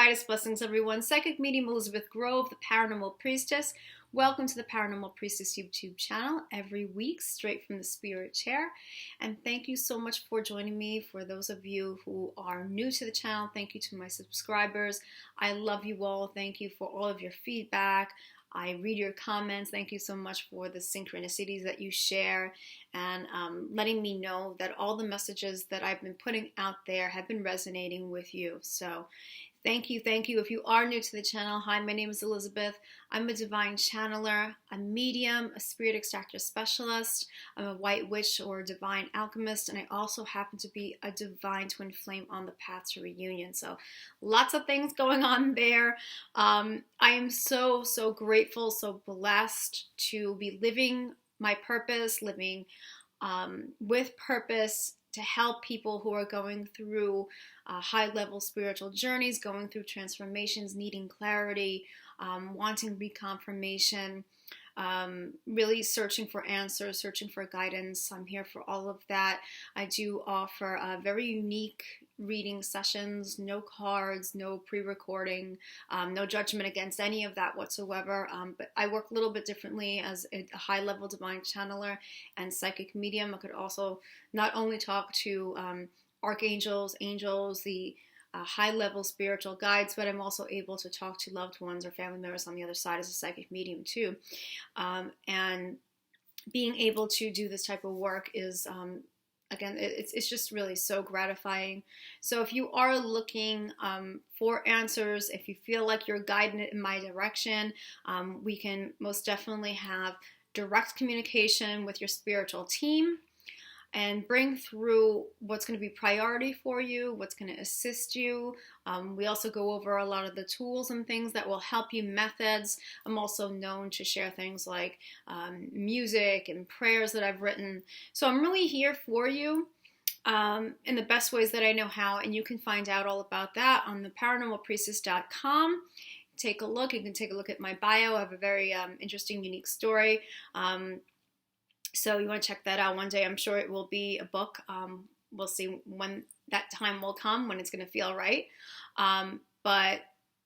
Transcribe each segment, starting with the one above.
Brightest blessings, everyone. Psychic medium Elizabeth Grove, the Paranormal Priestess. Welcome to the Paranormal Priestess YouTube channel every week, straight from the spirit chair. And thank you so much for joining me. For those of you who are new to the channel, thank you to my subscribers. I love you all. Thank you for all of your feedback. I read your comments. Thank you so much for the synchronicities that you share and letting me know that all the messages that I've been putting out there have been resonating with you. So thank you, thank you. If you are new to the channel, hi, my name is Elizabeth. I'm a divine channeler, a medium, a spirit extractor specialist. I'm a white witch or a divine alchemist, and I also happen to be a divine twin flame on the path to reunion. So lots of things going on there. I am so grateful, so blessed to be living my purpose, living with purpose, to help people who are going through high-level spiritual journeys, going through transformations, needing clarity, wanting reconfirmation, really searching for answers, searching for guidance. I'm here for all of that. I do offer very unique reading sessions, no cards, no pre-recording, no judgment against any of that whatsoever. But I work a little bit differently as a high-level divine channeler and psychic medium. I could also not only talk to archangels, angels, the high-level spiritual guides, but I'm also able to talk to loved ones or family members on the other side as a psychic medium too. And being able to do this type of work is, again, it's just really so gratifying. So if you are looking for answers, if you feel like you're guided in my direction, we can most definitely have direct communication with your spiritual team and bring through what's going to be priority for you, what's going to assist you. We also go over a lot of the tools and things that will help you, methods. I'm also known to share things like music and prayers that I've written. So I'm really here for you in the best ways that I know how, and you can find out all about that on the paranormalpriestess.com. Take a look. You can take a look at my bio. I have a very interesting, unique story. So you want to check that out one day. I'm sure it will be a book. We'll see when that time will come, when it's going to feel right. But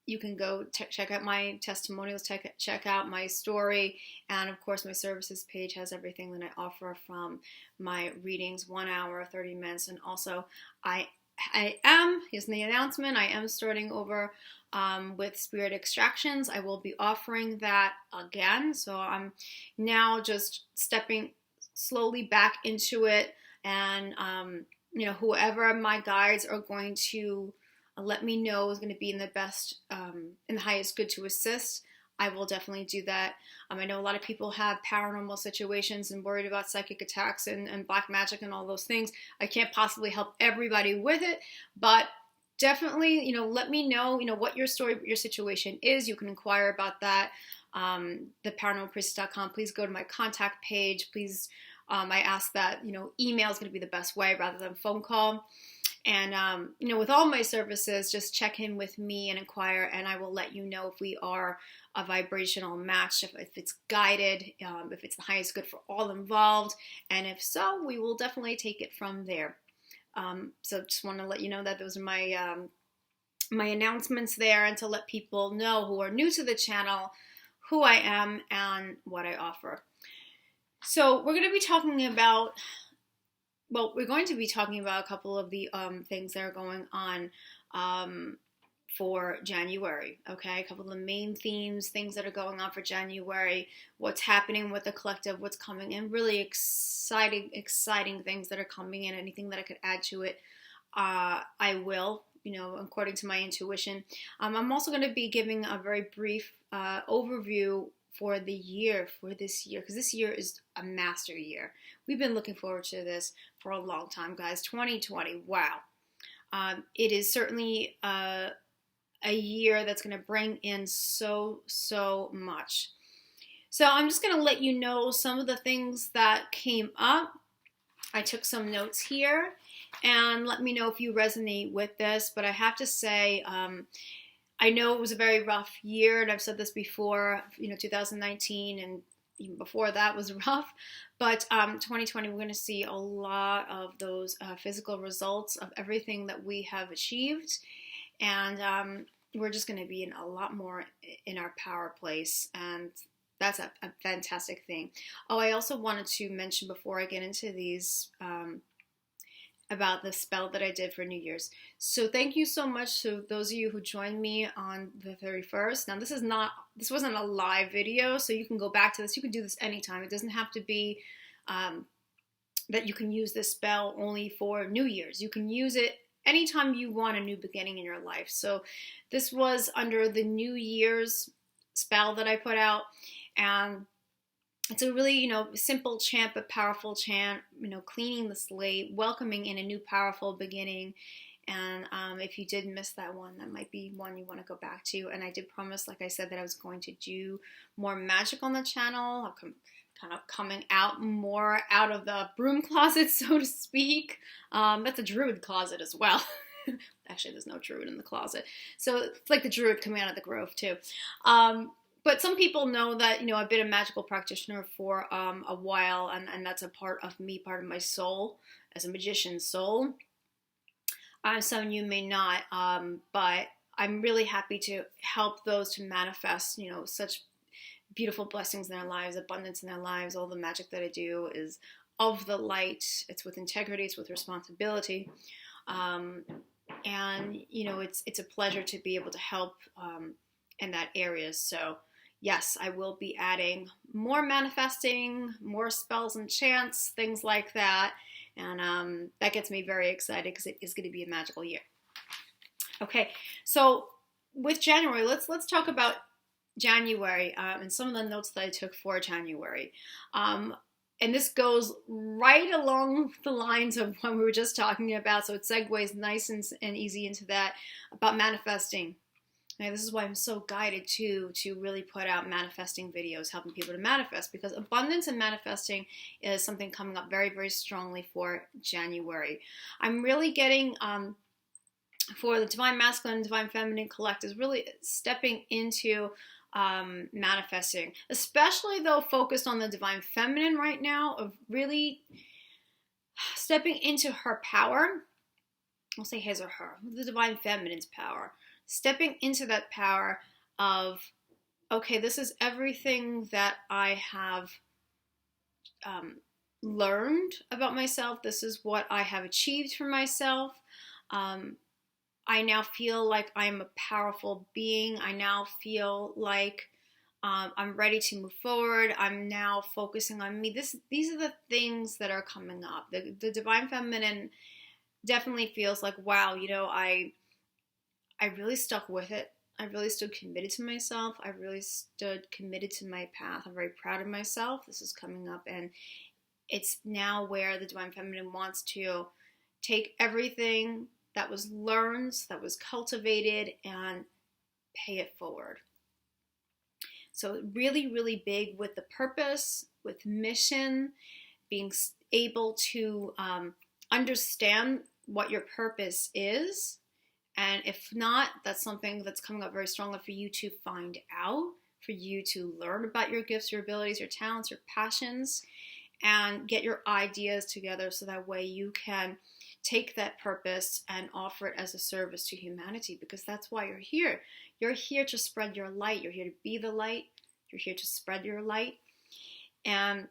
you can go check out my testimonials, check out my story. And of course, my services page has everything that I offer, from my readings, 1 hour, 30 minutes. And also here's the announcement, I am starting over with spirit extractions. I will be offering that again. So I'm now just stepping slowly back into it, and whoever my guides are going to let me know is going to be in the best, in the highest good to assist, I will definitely do that. I know a lot of people have paranormal situations and worried about psychic attacks and black magic and all those things. I can't possibly help everybody with it, but definitely, let me know, what your story, what your situation is. You can inquire about that. The paranormalpriestess.com. Please go to my contact page. Please, I ask that, email is going to be the best way rather than phone call. And, with all my services, just check in with me and inquire, and I will let you know if we are a vibrational match, if it's guided, if it's the highest good for all involved. And if so, we will definitely take it from there. So just want to let you know that those are my my announcements there, and to let people know who are new to the channel who I am and what I offer. So we're going to be talking about, a couple of the things that are going on for January, okay? A couple of the main themes, things that are going on for January, what's happening with the collective, what's coming in, really exciting things that are coming in. Anything that I could add to it, I will, according to my intuition. I'm also going to be giving a very brief overview for the year, for this year, because this year is a master year. We've been looking forward to this for a long time, guys. 2020, wow. It is certainly a year that's going to bring in so much. So I'm just going to let you know some of the things that came up. I took some notes here, and let me know if you resonate with this. But I have to say, I know it was a very rough year, and I've said this before, 2019 and even before that was rough, but 2020, we're going to see a lot of those physical results of everything that we have achieved. And we're just going to be in a lot more in our power place, and that's a fantastic thing. Oh, I also wanted to mention before I get into these about the spell that I did for New Year's. So thank you so much to those of you who joined me on the 31st. Now this wasn't a live video, so you can go back to this. You can do this anytime. It doesn't have to be that you can use this spell only for New Year's. You can use it anytime you want a new beginning in your life. So this was under the New Year's spell that I put out, and it's a really, simple chant but powerful chant, cleaning the slate, welcoming in a new powerful beginning. And if you did miss that one, that might be one you want to go back to. And I did promise, like I said, that I was going to do more magic on the channel. I'm kind of coming out more out of the broom closet, so to speak. That's a druid closet as well. Actually, there's no druid in the closet. So it's like the druid coming out of the grove too. But some people know that, I've been a magical practitioner for a while, and that's a part of me, part of my soul, as a magician's soul. Some of you may not, but I'm really happy to help those to manifest, such beautiful blessings in their lives, abundance in their lives. All the magic that I do is of the light. It's with integrity, it's with responsibility. And, it's a pleasure to be able to help in that area. So yes, I will be adding more manifesting, more spells and chants, things like that. And that gets me very excited because it is going to be a magical year. Okay, so with January, let's talk about January and some of the notes that I took for January. And this goes right along the lines of what we were just talking about, so it segues nice and easy into that, about manifesting. Now, this is why I'm so guided to really put out manifesting videos, helping people to manifest, because abundance and manifesting is something coming up very, very strongly for January. I'm really getting, for the Divine Masculine and Divine Feminine Collectives, really stepping into manifesting, especially though focused on the Divine Feminine right now, of really stepping into her power. I'll say his or her, the Divine Feminine's power. Stepping into that power of, okay, this is everything that I have learned about myself. This is what I have achieved for myself. I now feel like I'm a powerful being. I now feel like I'm ready to move forward. I'm now focusing on me. These are the things that are coming up. The Divine Feminine definitely feels like, wow, I really stuck with it. I really stood committed to myself. I really stood committed to my path. I'm very proud of myself. This is coming up, and it's now where the Divine Feminine wants to take everything that was learned, that was cultivated, and pay it forward. So really, really big with the purpose, with mission, being able to understand what your purpose is. And if not, that's something that's coming up very strongly for you to find out, for you to learn about your gifts, your abilities, your talents, your passions, and get your ideas together so that way you can take that purpose and offer it as a service to humanity, because that's why you're here. You're here to spread your light. You're here to be the light. You're here to spread your light. And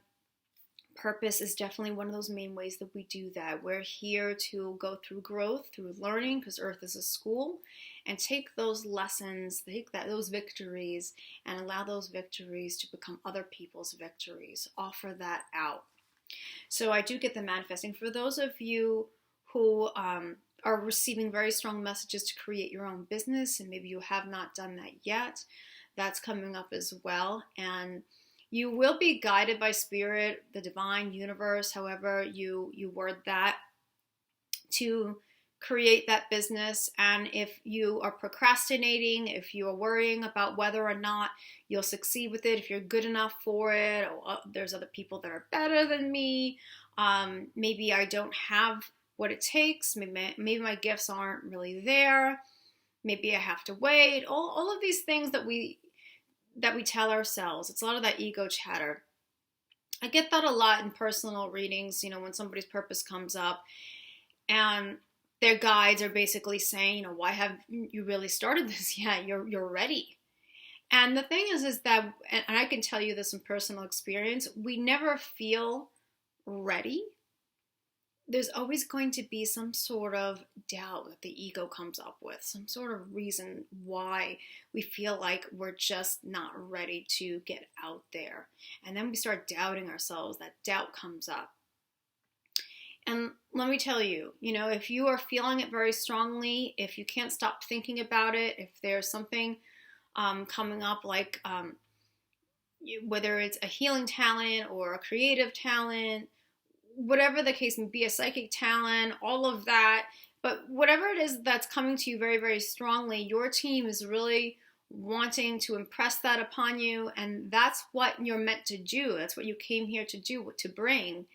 purpose is definitely one of those main ways that we do that. We're here to go through growth, through learning, because Earth is a school, and take those lessons, those victories, and allow those victories to become other people's victories. Offer that out. So I do get the manifesting. For those of you who are receiving very strong messages to create your own business, and maybe you have not done that yet, that's coming up as well. And you will be guided by spirit, the divine universe, however you word that, to create that business. And if you are procrastinating, if you are worrying about whether or not you'll succeed with it, if you're good enough for it, or there's other people that are better than me, maybe I don't have what it takes, maybe my gifts aren't really there, maybe I have to wait, all of these things that we tell ourselves. It's a lot of that ego chatter. I get that a lot in personal readings, when somebody's purpose comes up. And their guides are basically saying, why have you really started this yet? You're ready. And the thing is that, and I can tell you this in personal experience, we never feel ready. There's always going to be some sort of doubt that the ego comes up with, some sort of reason why we feel like we're just not ready to get out there. And then we start doubting ourselves. That doubt comes up. And let me tell you, if you are feeling it very strongly, if you can't stop thinking about it, if there's something coming up like whether it's a healing talent or a creative talent, whatever the case may be, a psychic talent, all of that, but whatever it is that's coming to you very, very strongly, your team is really wanting to impress that upon you, and that's what you're meant to do. That's what you came here to do, to bring.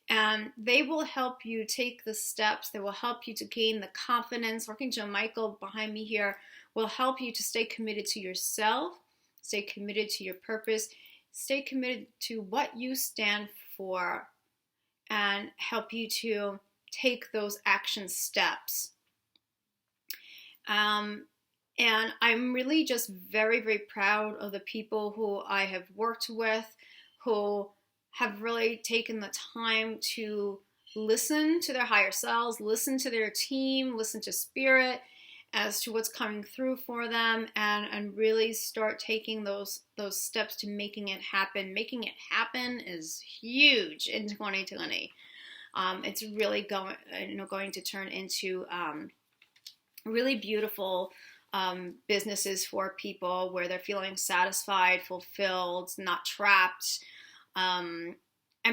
And they will help you take the steps. They will help you to gain the confidence. Archangel Michael behind me here will help you to stay committed to yourself, stay committed to your purpose, stay committed to what you stand for, and help you to take those action steps. And I'm really just very, very proud of the people who I have worked with, who have really taken the time to listen to their higher selves, listen to their team, listen to spirit as to what's coming through for them, and really start taking those steps to making it happen. Making it happen is huge in 2020. It's really going to turn into really beautiful businesses for people where they're feeling satisfied, fulfilled, not trapped. And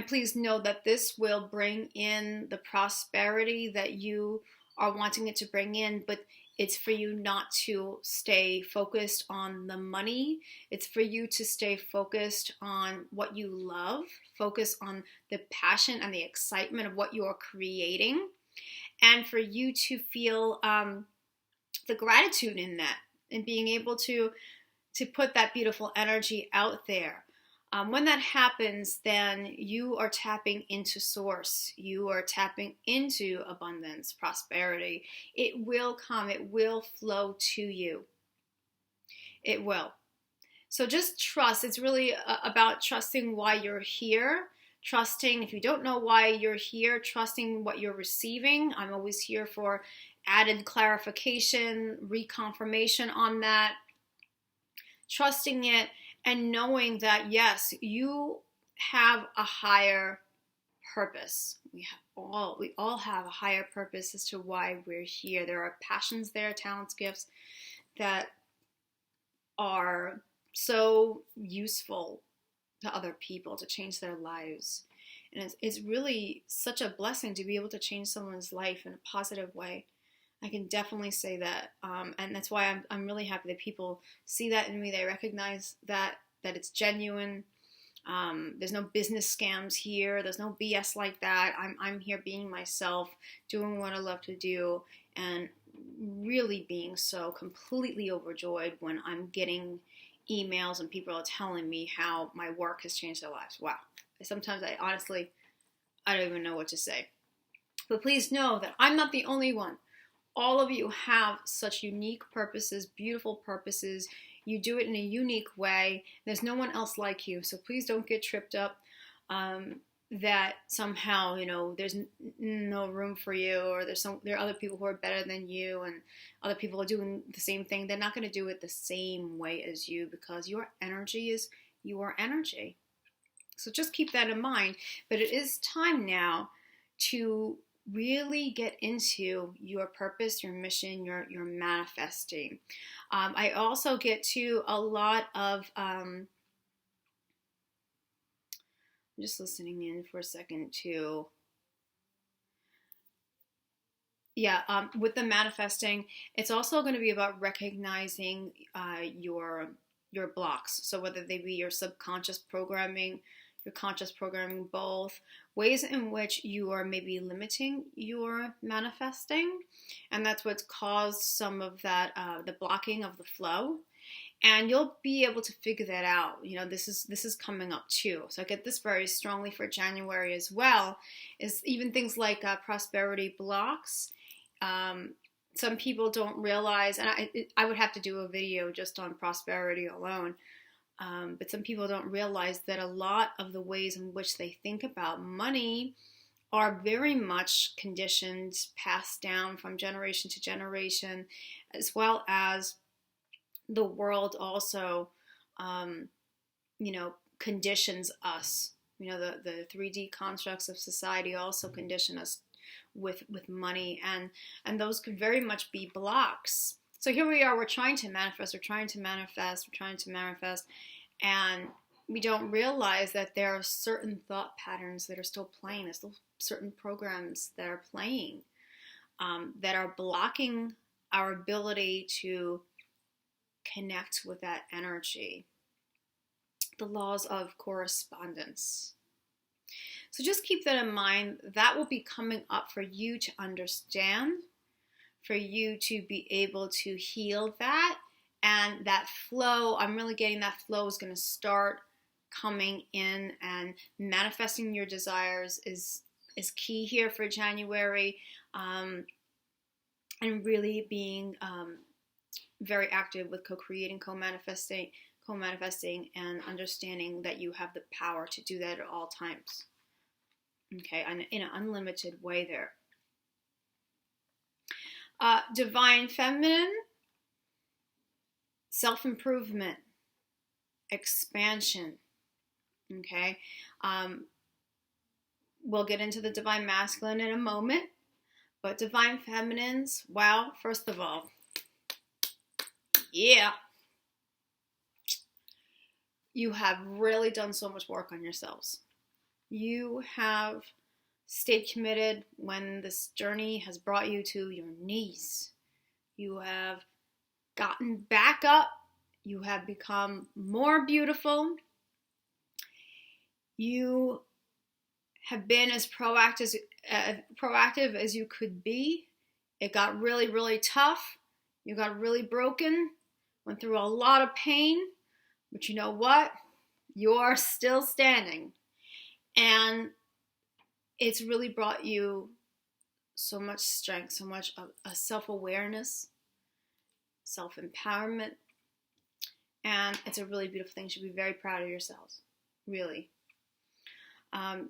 please know that this will bring in the prosperity that you are wanting it to bring in, but it's for you not to stay focused on the money. It's for you to stay focused on what you love, focus on the passion and the excitement of what you're creating, and for you to feel the gratitude in that, and being able to put that beautiful energy out there. When that happens, then you are tapping into source. You are tapping into abundance, prosperity. It will come. It will flow to you. It will. So just trust. It's really about trusting why you're here. Trusting, if you don't know why you're here, trusting what you're receiving. I'm always here for added clarification, reconfirmation on that. Trusting it. And knowing that, yes, you have a higher purpose. We all have a higher purpose as to why we're here. There are passions there, talents, gifts that are so useful to other people, to change their lives. And it's really such a blessing to be able to change someone's life in a positive way. I can definitely say that, and that's why I'm really happy that people see that in me. They recognize that it's genuine. There's no business scams here. There's no BS like that. I'm here being myself, doing what I love to do, and really being so completely overjoyed when I'm getting emails and people are telling me how my work has changed their lives. Wow. Sometimes I don't even know what to say. But please know that I'm not the only one. All of you have such unique purposes, beautiful purposes. You do it in a unique way. There's no one else like you. So please don't get tripped up that somehow, there's no room for you, or there are other people who are better than you, and other people are doing the same thing. They're not going to do it the same way as you, because your energy is your energy. So just keep that in mind. But it is time now to really get into your purpose, your mission, your manifesting. I also get to a lot of, I'm just listening in for a second too. Yeah, with the manifesting, it's also going to be about recognizing your blocks. So whether they be your subconscious programming, your conscious programming, both ways in which you are maybe limiting your manifesting, and that's what's caused some of that the blocking of the flow. And you'll be able to figure that out. This is coming up too. So I get this very strongly for January as well. Is even things like prosperity blocks. Some people don't realize, and I would have to do a video just on prosperity alone, but some people don't realize that a lot of the ways in which they think about money are very much conditioned, passed down from generation to generation, as well as the world also, conditions us. The 3D constructs of society also condition us with money, and those could very much be blocks. So here we are, we're trying to manifest, and we don't realize that there are certain thought patterns that are still playing. There's still certain programs that are playing that are blocking our ability to connect with that energy. The laws of correspondence. So just keep that in mind. That will be coming up for you to understand, for you to be able to heal that. And that flow, I'm really getting that flow is going to start coming in, and manifesting your desires is key here for January, and really being very active with co-creating, co-manifesting, and understanding that you have the power to do that at all times. Okay, in an unlimited way there. Divine feminine, self-improvement, expansion. Okay, we'll get into the divine masculine in a moment, but divine feminines, wow, first of all, yeah, you have really done so much work on yourselves. You have stayed committed when this journey has brought you to your knees. You have gotten back up. You have become more beautiful. You have been as proactive as you could be. It got really, really tough. You got really broken, went through a lot of pain, but you know what? You're still standing. And it's really brought you so much strength, so much self-awareness, self-empowerment. And it's a really beautiful thing. You should be very proud of yourselves, really.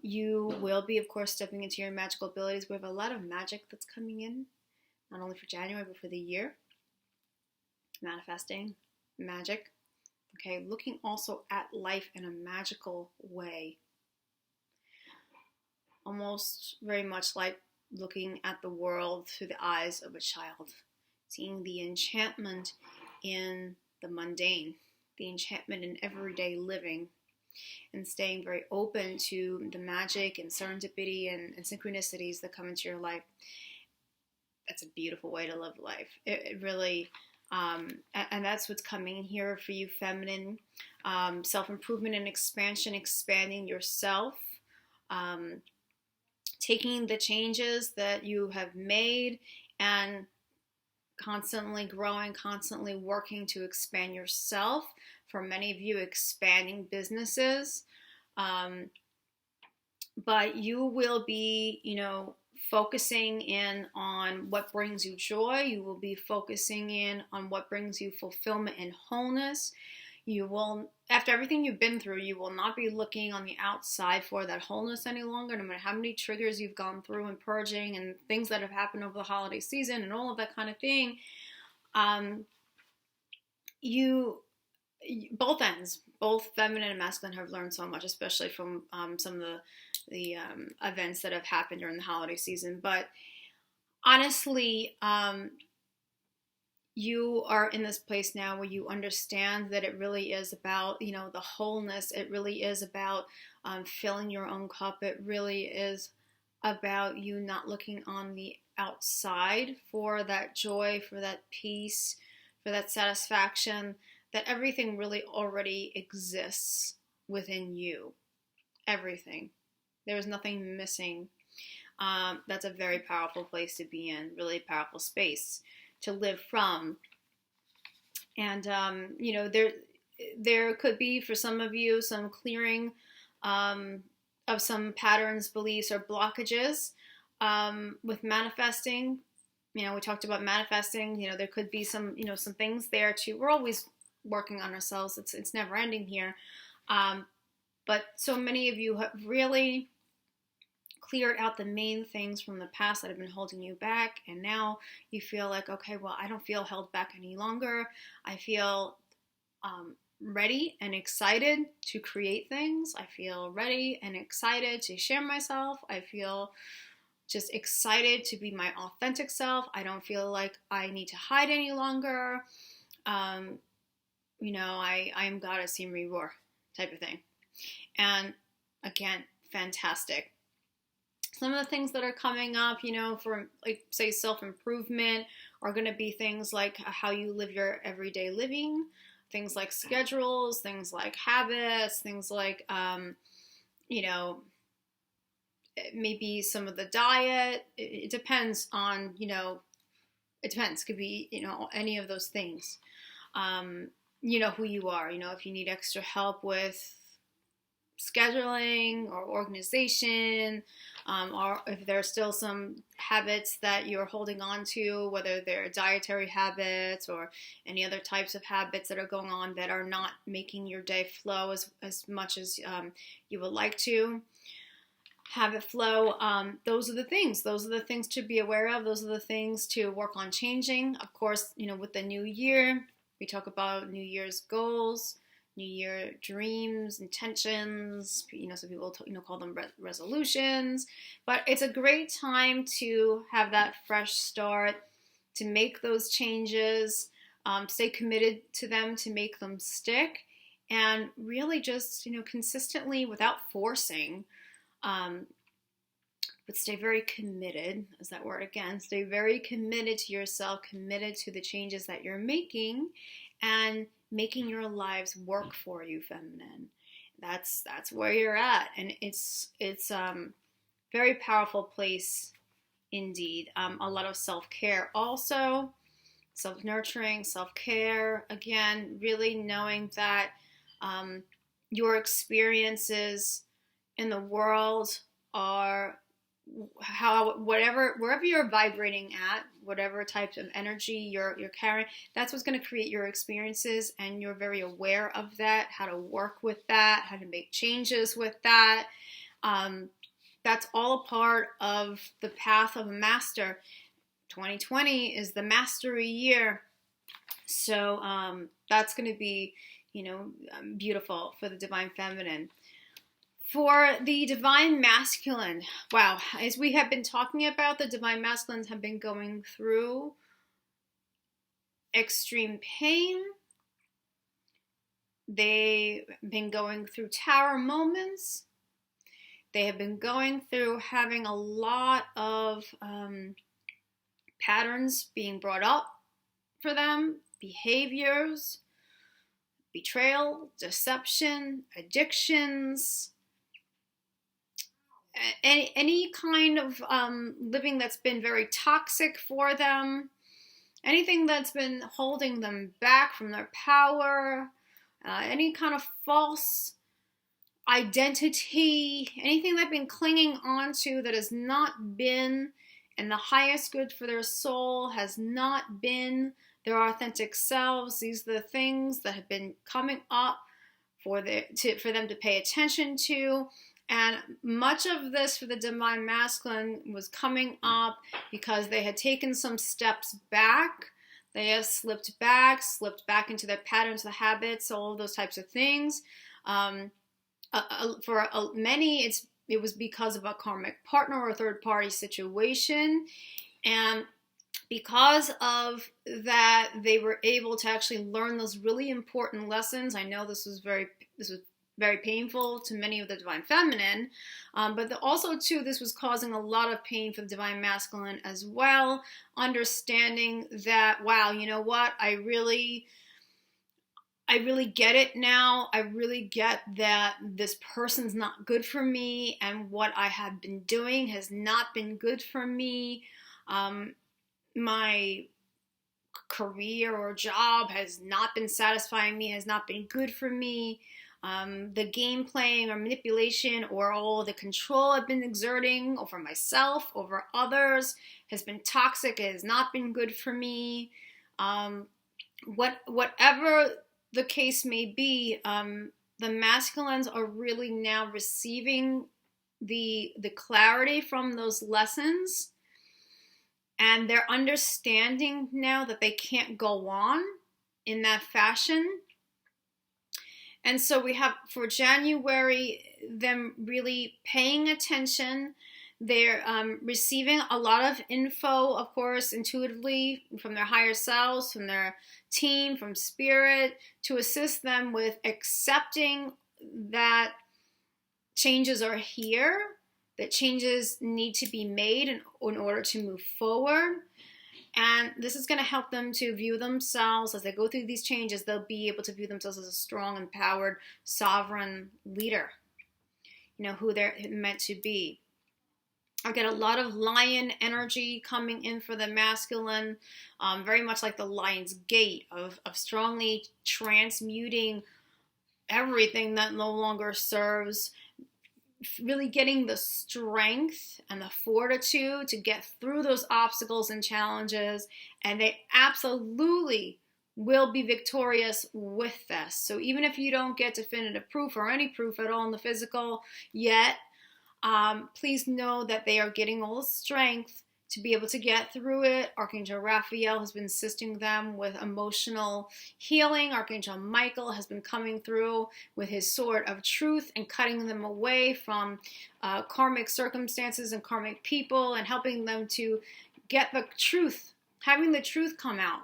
You will be, of course, stepping into your magical abilities. We have a lot of magic that's coming in, not only for January, but for the year. Manifesting, magic. Okay, looking also at life in a magical way. Almost very much like looking at the world through the eyes of a child. Seeing the enchantment in the mundane, the enchantment in everyday living, and staying very open to the magic and serendipity and synchronicities that come into your life. That's a beautiful way to live life. It really, and that's what's coming here for you, feminine. Self-improvement and expansion, expanding yourself, taking the changes that you have made and constantly growing, constantly working to expand yourself. For many of you, expanding businesses. But you will be, focusing in on what brings you joy. You will be focusing in on what brings you fulfillment and wholeness. You will, after everything you've been through, you will not be looking on the outside for that wholeness any longer, no matter how many triggers you've gone through and purging and things that have happened over the holiday season and all of that kind of thing. Both ends, both feminine and masculine, have learned so much, especially from some of the events that have happened during the holiday season. But honestly, you are in this place now where you understand that it really is about, the wholeness. It really is about filling your own cup. It really is about you not looking on the outside for that joy, for that peace, for that satisfaction, that everything really already exists within you. Everything. There's nothing missing. That's a very powerful place to be in, really powerful space to live from. And, there could be, for some of you, some clearing of some patterns, beliefs, or blockages with manifesting. we talked about manifesting. There could be some, some things there too. We're always working on ourselves. It's never ending here. But so many of you have really cleared out the main things from the past that have been holding you back. And now you feel like, okay, well, I don't feel held back any longer. I feel ready and excited to create things. I feel ready and excited to share myself. I feel just excited to be my authentic self. I don't feel like I need to hide any longer. I'm gotta see me roar type of thing. And again, fantastic. Some of the things that are coming up, for like say self-improvement are going to be things like how you live your everyday living, things like schedules, things like habits, things like, maybe some of the diet. It depends on, it depends. Could be, any of those things. Who you are, if you need extra help with scheduling or organization, or if there are still some habits that you're holding on to, whether they're dietary habits or any other types of habits that are going on that are not making your day flow as much as you would like to have it flow. Those are the things. Those are the things to be aware of. Those are the things to work on changing. Of course, with the new year, we talk about New Year's goals, New Year dreams, intentions. Some people call them resolutions. But it's a great time to have that fresh start, to make those changes, stay committed to them, to make them stick, and really just consistently without forcing. But stay very committed, is that word again, stay very committed to yourself, committed to the changes that you're making, and making your lives work for you, feminine. That's where you're at, and it's very powerful place indeed. A lot of self-care also, self-nurturing, self-care, again, really knowing that your experiences in the world are wherever you're vibrating at, whatever type of energy you're carrying, that's what's going to create your experiences, and you're very aware of that, how to work with that, how to make changes with that. That's all a part of the path of a master. 2020 is the mastery year, so that's going to be beautiful for the divine feminine. For the divine masculine, wow, as we have been talking about, the divine masculines have been going through extreme pain. They've been going through tower moments. They have been going through having a lot of patterns being brought up for them, behaviors, betrayal, deception, addictions, any kind of living that's been very toxic for them, anything that's been holding them back from their power, any kind of false identity, anything they've been clinging onto that has not been in the highest good for their soul, has not been their authentic selves. These are the things that have been coming up for them to pay attention to. And much of this for the divine masculine was coming up because they had taken some steps back. They have slipped back into their patterns, the habits, all of those types of things. For many, it was because of a karmic partner or a third-party situation. And because of that, they were able to actually learn those really important lessons. I know this was very painful to many of the divine feminine, but also too, this was causing a lot of pain for the divine masculine as well. Understanding that, wow, you know what? I really get it now. I really get that this person's not good for me, and what I have been doing has not been good for me. My career or job has not been satisfying me, has not been good for me. the game playing or manipulation or all the control I've been exerting over myself, over others, has been toxic. It has not been good for me. Whatever the case may be, the masculines are really now receiving the clarity from those lessons, and they're understanding now that they can't go on in that fashion. And so we have for January them really paying attention. They're receiving a lot of info, of course, intuitively from their higher selves, from their team, from spirit, to assist them with accepting that changes are here, that changes need to be made in order to move forward. And this is going to help them to view themselves as they go through these changes. They'll be able to view themselves as a strong, empowered, sovereign leader, who they're meant to be. I get a lot of lion energy coming in for the masculine, very much like the lion's gate of strongly transmuting everything that no longer serves, really getting the strength and the fortitude to get through those obstacles and challenges, and they absolutely will be victorious with this. So even if you don't get definitive proof or any proof at all in the physical yet, please know that they are getting all the strength to be able to get through it. Archangel Raphael has been assisting them with emotional healing. Archangel Michael has been coming through with his sword of truth and cutting them away from karmic circumstances and karmic people, and helping them to get the truth, having the truth come out.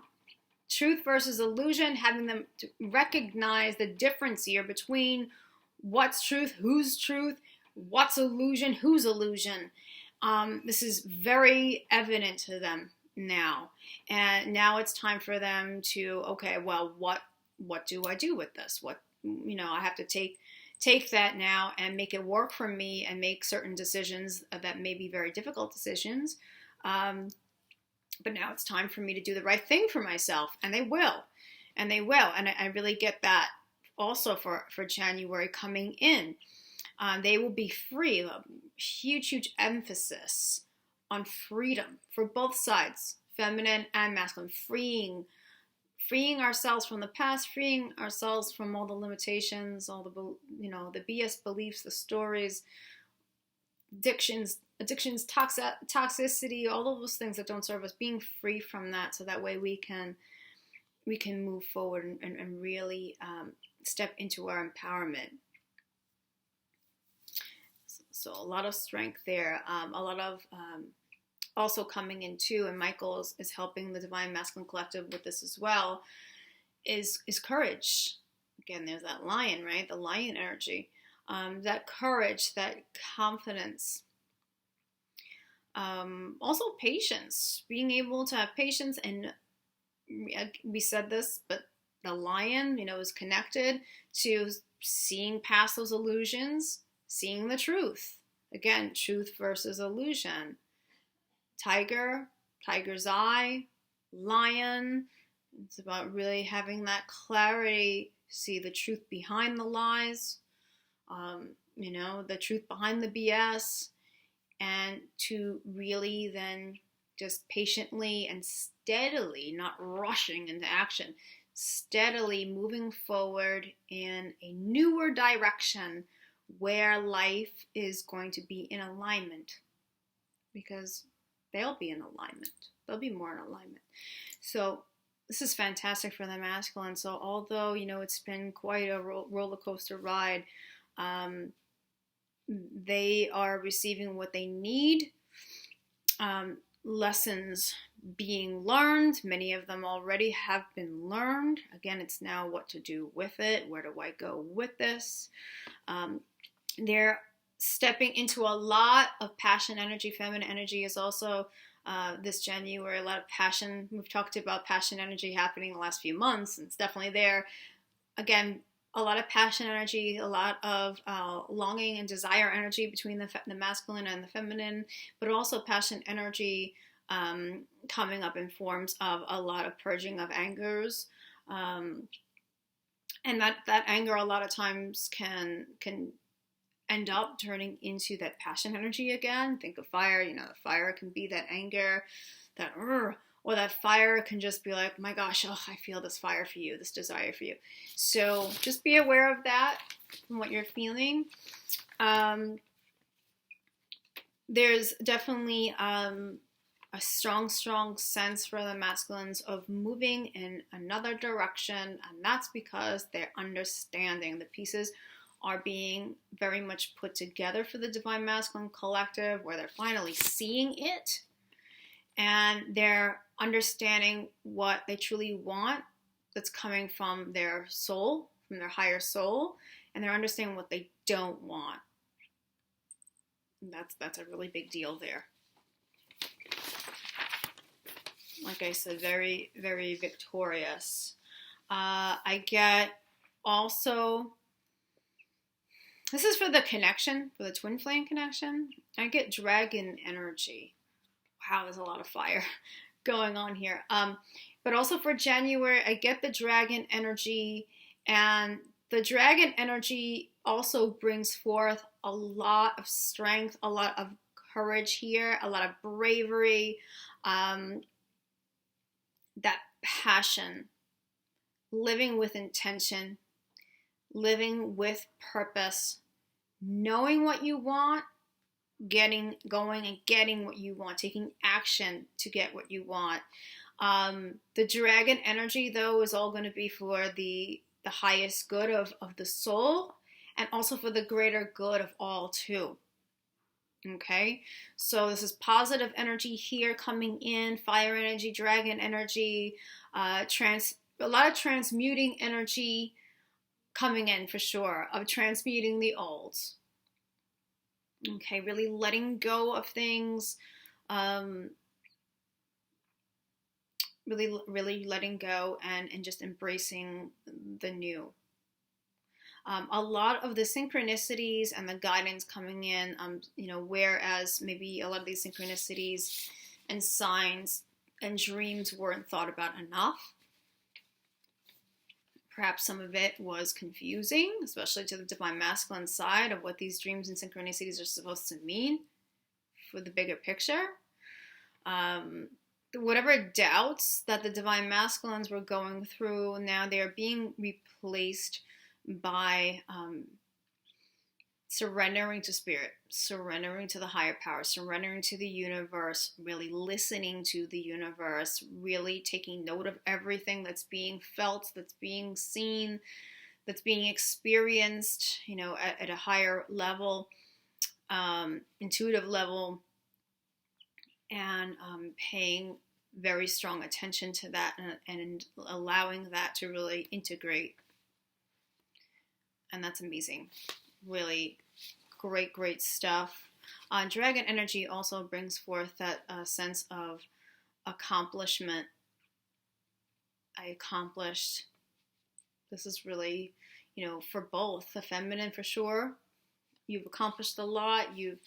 Truth versus illusion, having them to recognize the difference here between what's truth, who's truth, what's illusion, whose illusion. This is very evident to them now. And now it's time for them to, okay, well, what do I do with this? I have to take that now and make it work for me and make certain decisions that may be very difficult decisions. But now it's time for me to do the right thing for myself. And they will. And I really get that also for January coming in. They will be free. A huge emphasis on freedom for both sides, feminine and masculine. Freeing ourselves from the past, freeing ourselves from all the limitations, all the BS beliefs, the stories, addictions, toxicity, all of those things that don't serve us. Being free from that, so that way we can move forward and really step into our empowerment. So a lot of strength there, a lot of also coming in too, and Michael is helping the Divine Masculine Collective with this as well, is courage. Again, there's that lion, right? The lion energy, that courage, that confidence. Also patience, being able to have patience, and we said this, but the lion, is connected to seeing past those illusions, seeing the truth. Again, truth versus illusion. Tiger's eye, lion. It's about really having that clarity, see the truth behind the lies, the truth behind the BS, and to really then just patiently and steadily, not rushing into action, steadily moving forward in a newer direction where life is going to be in alignment, because they'll be in alignment. They'll be more in alignment. So this is fantastic for the masculine. So although, it's been quite a roller coaster ride, they are receiving what they need. Lessons being learned. Many of them already have been learned. Again, it's now what to do with it. Where do I go with this? They're stepping into a lot of passion energy. Feminine energy is also this January, a lot of passion. We've talked about passion energy happening the last few months, and it's definitely there. Again, a lot of passion energy, a lot of longing and desire energy between the masculine and the feminine, but also passion energy coming up in forms of a lot of purging of angers, And that anger a lot of times can end up turning into that passion energy again. Think of fire, you know, the fire can be that anger, that or that fire can just be like, my gosh, oh, I feel this fire for you, this desire for you. So just be aware of that and what you're feeling. There's definitely a strong sense for the masculines of moving in another direction, and that's because they're understanding. The pieces are being very much put together for the Divine Masculine Collective, where they're finally seeing it, and they're understanding what they truly want that's coming from their soul, from their higher soul, and they're understanding what they don't want. And that's a really big deal there. Like I said, very, very victorious. I get also, this is for the connection, for the twin flame connection. I get dragon energy. Wow, there's a lot of fire going on here. But also for January, I get the dragon energy, and the dragon energy also brings forth a lot of strength, a lot of courage here, a lot of bravery, that passion, living with intention, living with purpose, knowing what you want, going and getting what you want, taking action to get what you want. The dragon energy, though, is all going to be for the highest good of the soul, and also for the greater good of all too. Okay, so this is positive energy here coming in, fire energy, dragon energy, a lot of transmuting energy coming in for sure, of transmuting the old. Okay, really letting go of things, really letting go and just embracing the new. A lot of the synchronicities and the guidance coming in, whereas maybe a lot of these synchronicities and signs and dreams weren't thought about enough. Perhaps some of it was confusing, especially to the Divine Masculine side, of what these dreams and synchronicities are supposed to mean for the bigger picture. Whatever doubts that the Divine Masculines were going through, now they are being replaced by surrendering to spirit, surrendering to the higher power, surrendering to the universe, really listening to the universe, really taking note of everything that's being felt, that's being seen, that's being experienced, at a higher level, intuitive level, and paying very strong attention to that and allowing that to really integrate. And that's amazing. Really great stuff. Dragon energy also brings forth that sense of accomplishment. I accomplished. This is really, for both. The feminine for sure. You've accomplished a lot. You've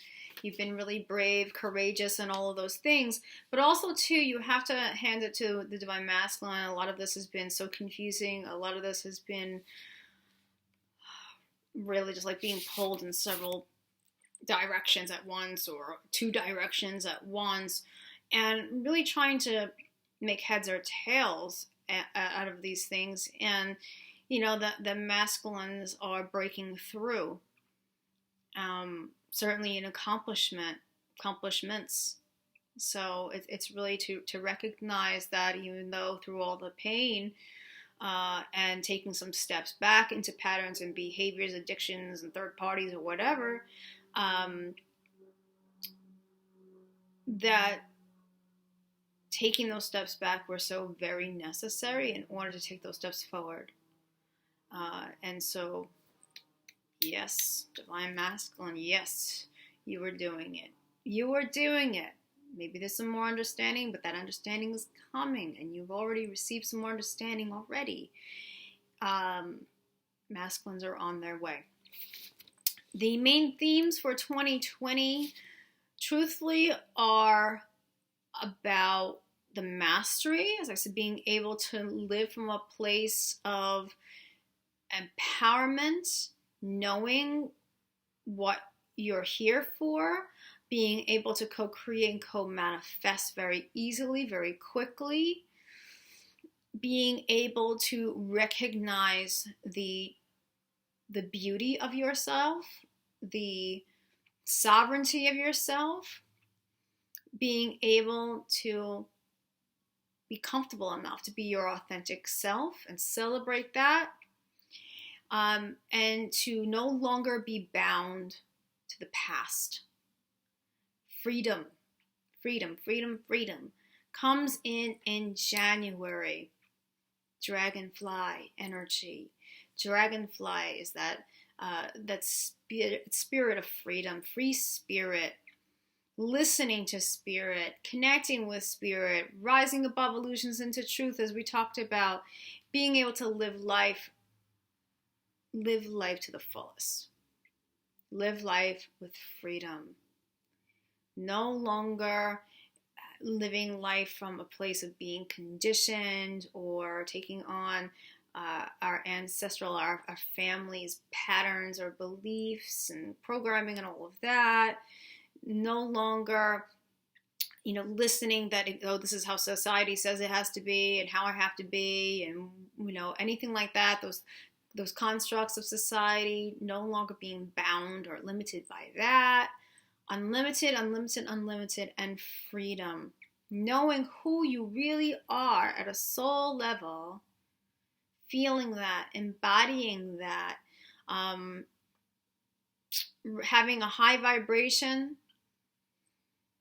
been really brave, courageous, and all of those things. But also, too, you have to hand it to the Divine Masculine. A lot of this has been so confusing. A lot of this has been really just like being pulled in several directions at once, or two directions at once, and really trying to make heads or tails out of these things. And the masculines are breaking through, certainly in accomplishments. So it's really to recognize that, even though through all the pain, and taking some steps back into patterns and behaviors, addictions, and third parties or whatever, that taking those steps back were so very necessary in order to take those steps forward. And so, yes, Divine Masculine, yes, you were doing it. You were doing it. Maybe there's some more understanding, but that understanding is coming, and you've already received some more understanding already. Masculines are on their way. The main themes for 2020, truthfully, are about the mastery, as I said, being able to live from a place of empowerment, knowing what you're here for, being able to co-create and co-manifest very easily, very quickly, being able to recognize the beauty of yourself, the sovereignty of yourself, being able to be comfortable enough to be your authentic self and celebrate that, and to no longer be bound to the past. Freedom, freedom, freedom, freedom comes in January. Dragonfly energy. Dragonfly is that spirit of freedom, free spirit, listening to spirit, connecting with spirit, rising above illusions into truth, as we talked about, being able to live life to the fullest. Live life with freedom. No longer living life from a place of being conditioned or taking on our ancestral, our family's patterns or beliefs and programming and all of that. No longer, listening that, this is how society says it has to be and how I have to be, and, anything like that. Those constructs of society, no longer being bound or limited by that. Unlimited, unlimited, unlimited, and freedom. Knowing who you really are at a soul level, feeling that, embodying that, having a high vibration,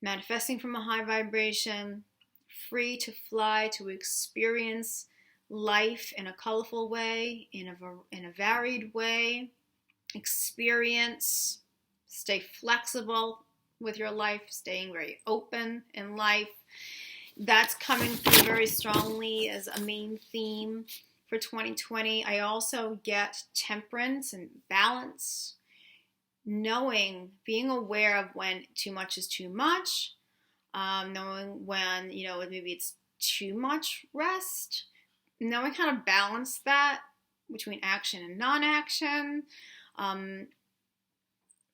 manifesting from a high vibration, free to fly, to experience life in a colorful way, in a varied way, experience. Stay flexible with your life, staying very open in life. That's coming through very strongly as a main theme for 2020. I also get temperance and balance, knowing, being aware of when too much is too much, knowing when, maybe it's too much rest, knowing how to balance that between action and non-action.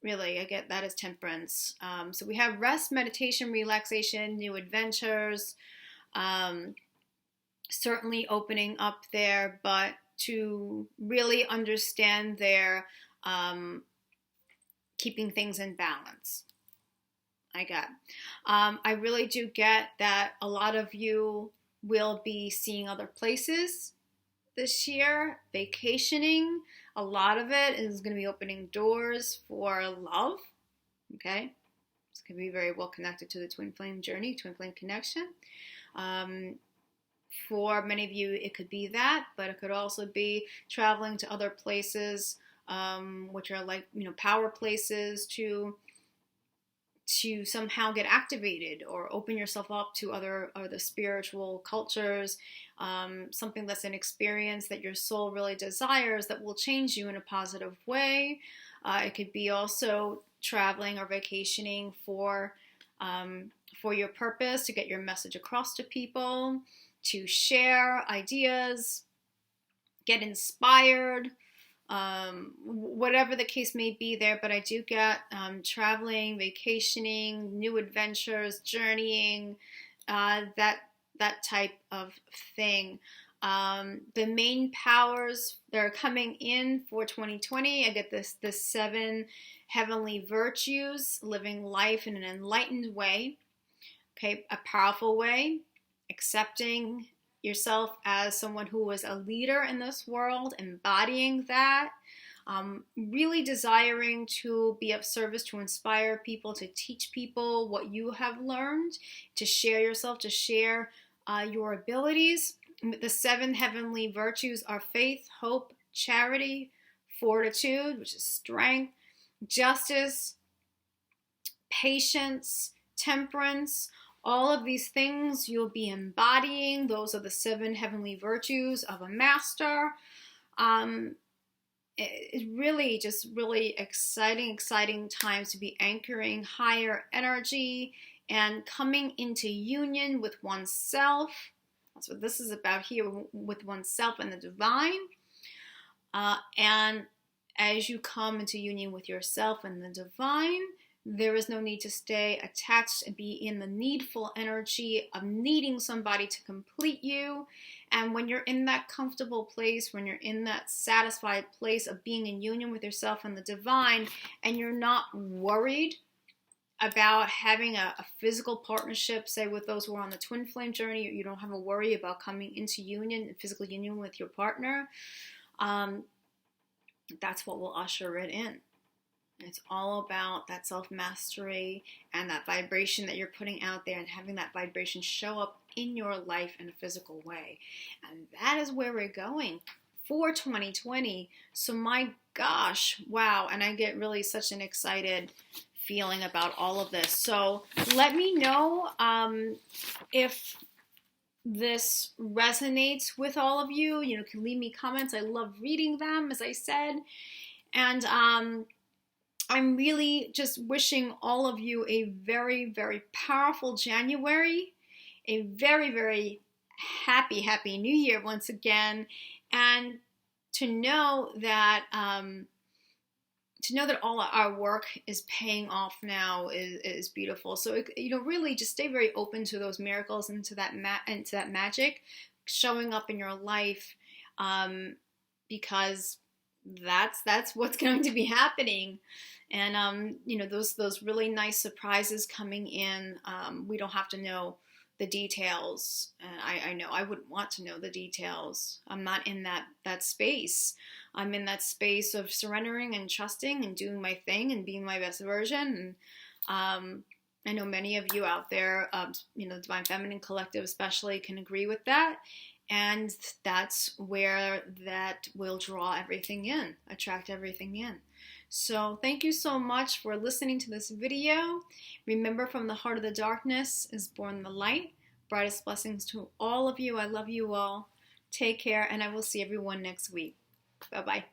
Really, I get that as temperance. So we have rest, meditation, relaxation, new adventures, certainly opening up there, but to really understand their keeping things in balance. I really do get that a lot of you will be seeing other places this year, vacationing. A lot of it is going to be opening doors for love. Okay, it's going to be very well connected to the twin flame journey, twin flame connection. For many of you, it could be that, but it could also be traveling to other places, which are like, power places, to somehow get activated or open yourself up to other spiritual cultures, something that's an experience that your soul really desires that will change you in a positive way. It could be also traveling or vacationing for your purpose, to get your message across to people, to share ideas, get inspired, whatever the case may be there. But I do get traveling, vacationing, new adventures, journeying, that type of thing. The main powers that are coming in for 2020, I get the 7 heavenly virtues, living life in an enlightened way, okay, a powerful way, accepting yourself as someone who is a leader in this world, embodying that, really desiring to be of service, to inspire people, to teach people what you have learned, to share yourself, to share your abilities. The 7 heavenly virtues are faith, hope, charity, fortitude, which is strength, justice, patience, temperance. All of these things you'll be embodying. Those are the 7 heavenly virtues of a master. It's really just really exciting times to be anchoring higher energy and coming into union with oneself. That's what this is about here, with oneself and the divine. And as you come into union with yourself and the divine, there is no need to stay attached and be in the needful energy of needing somebody to complete you. And when you're in that comfortable place, when you're in that satisfied place of being in union with yourself and the divine, and you're not worried about having a physical partnership, say with those who are on the twin flame journey, you don't have a worry about coming into union, physical union with your partner, that's what will usher it in. It's all about that self-mastery and that vibration that you're putting out there and having that vibration show up in your life in a physical way. And that is where we're going for 2020. So my gosh, wow. And I get really such an excited feeling about all of this. So let me know if this resonates with all of you. You can leave me comments. I love reading them, as I said. And I'm really just wishing all of you a very, very powerful January, a very, very happy New Year once again, and to know that all our work is paying off now is beautiful. So really just stay very open to those miracles and to that magic showing up in your life, because that's what's going to be happening. And those really nice surprises coming in, we don't have to know the details. And I know I wouldn't want to know the details. I'm not in that space. I'm in that space of surrendering and trusting and doing my thing and being my best version. And I know many of you out there, the Divine Feminine Collective especially, can agree with that. And that's where that will draw everything in, attract everything in. So thank you so much for listening to this video. Remember, from the heart of the darkness is born the light. Brightest blessings to all of you. I love you all. Take care, and I will see everyone next week. Bye-bye.